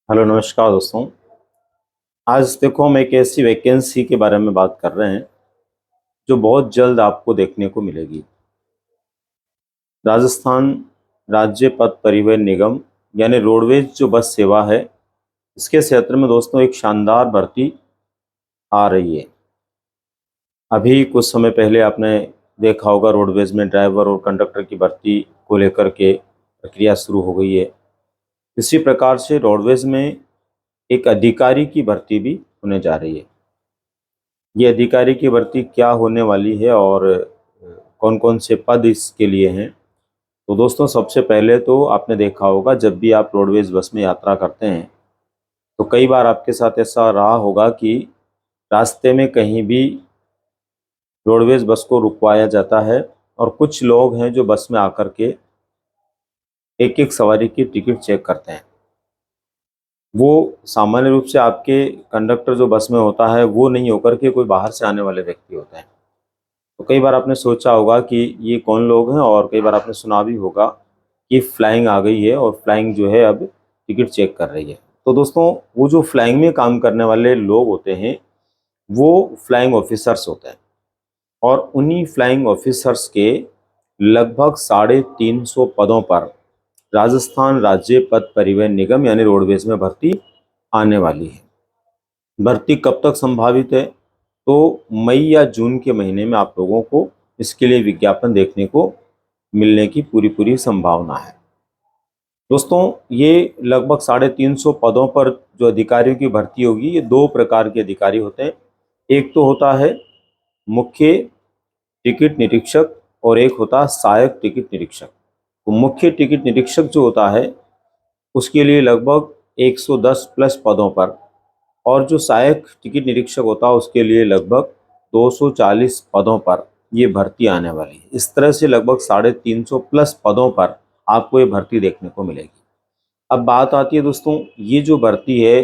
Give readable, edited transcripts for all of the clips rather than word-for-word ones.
Hello नमस्कार दोस्तों। आज देखो हम एक ऐसी वैकेंसी के बारे में बात कर रहे हैं जो बहुत जल्द आपको देखने को मिलेगी। राजस्थान राज्य पथ परिवहन निगम यानी रोडवेज जो बस सेवा है, इसके क्षेत्र में दोस्तों एक शानदार भर्ती आ रही है। अभी कुछ समय पहले आपने देखा होगा रोडवेज में ड्राइवर और कंडक्टर की भर्ती को लेकर के प्रक्रिया शुरू हो गई है। इसी प्रकार से रोडवेज में एक अधिकारी की भर्ती भी होने जा रही है। ये अधिकारी की भर्ती क्या होने वाली है और कौन कौन से पद इसके लिए हैं। तो दोस्तों सबसे पहले तो आपने देखा होगा जब भी आप रोडवेज बस में यात्रा करते हैं तो कई बार आपके साथ ऐसा रहा होगा कि रास्ते में कहीं भी रोडवेज बस को रुकवाया जाता है और कुछ लोग हैं जो बस में आकर के एक एक सवारी की टिकट चेक करते हैं। वो सामान्य रूप से आपके कंडक्टर जो बस में होता है वो नहीं होकर के कोई बाहर से आने वाले व्यक्ति होते हैं। तो कई बार आपने सोचा होगा कि ये कौन लोग हैं और कई बार आपने सुना भी होगा कि फ्लाइंग आ गई है और फ्लाइंग जो है अब टिकट चेक कर रही है। तो दोस्तों वो जो फ्लाइंग में काम करने वाले लोग होते हैं वो फ्लाइंग ऑफिसर्स होते हैं और उन्हीं फ्लाइंग ऑफिसर्स के लगभग 350 पदों पर राजस्थान राज्य पथ परिवहन निगम यानी रोडवेज में भर्ती आने वाली है। भर्ती कब तक संभावित है? तो मई या जून के महीने में आप लोगों को इसके लिए विज्ञापन देखने को मिलने की पूरी पूरी संभावना है। दोस्तों ये लगभग 350 पदों पर जो अधिकारियों की भर्ती होगी, ये दो प्रकार के अधिकारी होते हैं। एक तो होता है मुख्य टिकट निरीक्षक और एक होता है सहायक टिकट निरीक्षक। तो मुख्य टिकट निरीक्षक जो होता है उसके लिए लगभग 110 प्लस पदों पर और जो सहायक टिकट निरीक्षक होता है उसके लिए लगभग 240 पदों पर ये भर्ती आने वाली है। इस तरह से लगभग 350 प्लस पदों पर आपको ये भर्ती देखने को मिलेगी। अब बात आती है दोस्तों, ये जो भर्ती है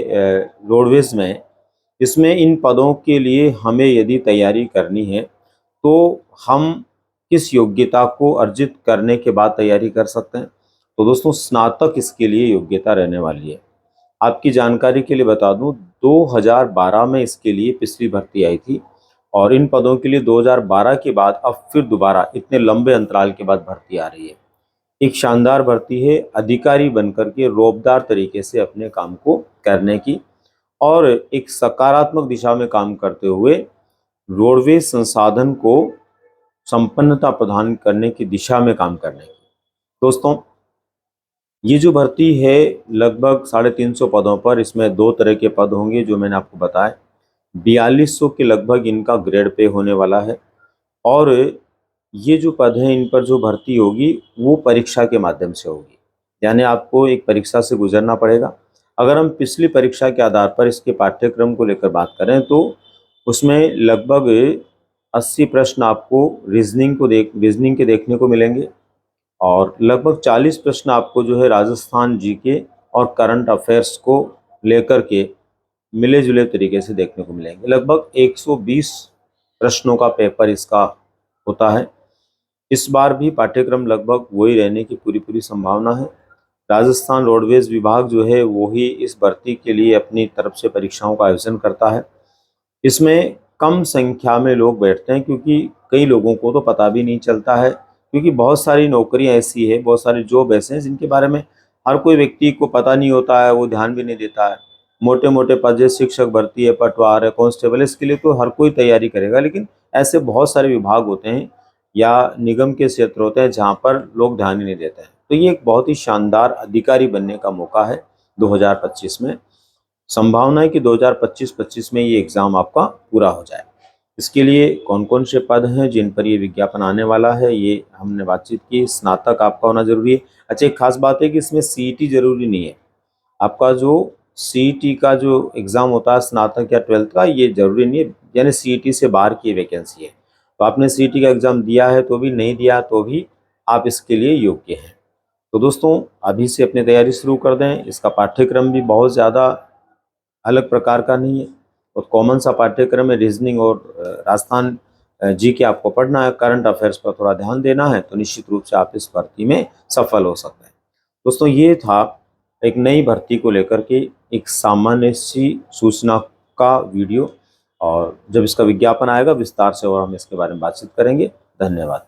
रोडवेज में, इसमें इन पदों के लिए हमें यदि तैयारी करनी है तो हम किस योग्यता को अर्जित करने के बाद तैयारी कर सकते हैं? तो दोस्तों स्नातक इसके लिए योग्यता रहने वाली है। आपकी जानकारी के लिए बता दूं, 2012 में इसके लिए पिछली भर्ती आई थी और इन पदों के लिए 2012 के बाद अब फिर दोबारा इतने लंबे अंतराल के बाद भर्ती आ रही है। एक शानदार भर्ती है अधिकारी बनकर के रौबदार तरीके से अपने काम को करने की और एक सकारात्मक दिशा में काम करते हुए रोडवेज संसाधन को संपन्नता प्रदान करने की दिशा में काम करने की। दोस्तों ये जो भर्ती है लगभग 350 पदों पर, इसमें दो तरह के पद होंगे जो मैंने आपको बताया। 4200 के लगभग इनका ग्रेड पे होने वाला है और ये जो पद हैं इन पर जो भर्ती होगी वो परीक्षा के माध्यम से होगी, यानी आपको एक परीक्षा से गुजरना पड़ेगा। अगर हम पिछली परीक्षा के आधार पर इसके पाठ्यक्रम को लेकर बात करें तो उसमें लगभग 80 प्रश्न आपको रीजनिंग के देखने को मिलेंगे और लगभग 40 प्रश्न आपको जो है राजस्थान जीके और करंट अफेयर्स को लेकर के मिले जुले तरीके से देखने को मिलेंगे। लगभग 120 प्रश्नों का पेपर इसका होता है। इस बार भी पाठ्यक्रम लगभग वही रहने की पूरी पूरी संभावना है। राजस्थान रोडवेज विभाग जो है वो ही इस भर्ती के लिए अपनी तरफ से परीक्षाओं का आयोजन करता है। इसमें कम संख्या में लोग बैठते हैं क्योंकि कई लोगों को तो पता भी नहीं चलता है, क्योंकि बहुत सारी नौकरियां ऐसी है, बहुत सारी जॉब ऐसे हैं जिनके बारे में हर कोई व्यक्ति को पता नहीं होता है, वो ध्यान भी नहीं देता है। मोटे मोटे पद जैसे शिक्षक भर्ती है, पटवार है, कांस्टेबल है, इसके लिए तो हर कोई तैयारी करेगा, लेकिन ऐसे बहुत सारे विभाग होते हैं या निगम के क्षेत्र होते हैं जहाँ पर लोग ध्यान ही नहीं देते हैं। तो ये एक बहुत ही शानदार अधिकारी बनने का मौका है 2025 में। संभावना है कि 2025 में ये एग्ज़ाम आपका पूरा हो जाए। इसके लिए कौन कौन से पद हैं जिन पर ये विज्ञापन आने वाला है, ये हमने बातचीत की। स्नातक आपका होना जरूरी है। अच्छा, एक खास बात है कि इसमें सीईटी जरूरी नहीं है। आपका जो सीईटी का जो एग्ज़ाम होता है स्नातक या 12th का, ये जरूरी नहीं है, यानी सीईटी से बाहर की वैकेंसी है। तो आपने सीईटी का एग्ज़ाम दिया है तो भी, नहीं दिया तो भी आप इसके लिए योग्य हैं। तो दोस्तों अभी से अपनी तैयारी शुरू कर दें। इसका पाठ्यक्रम भी बहुत ज़्यादा अलग प्रकार का नहीं है और कॉमन सा पाठ्यक्रम है। रीजनिंग और राजस्थान जी के आपको पढ़ना है, करंट अफेयर्स पर थोड़ा ध्यान देना है, तो निश्चित रूप से आप इस भर्ती में सफल हो सकते हैं। दोस्तों ये था एक नई भर्ती को लेकर के एक सामान्य सी सूचना का वीडियो, और जब इसका विज्ञापन आएगा विस्तार से और हम इसके बारे में बातचीत करेंगे। धन्यवाद।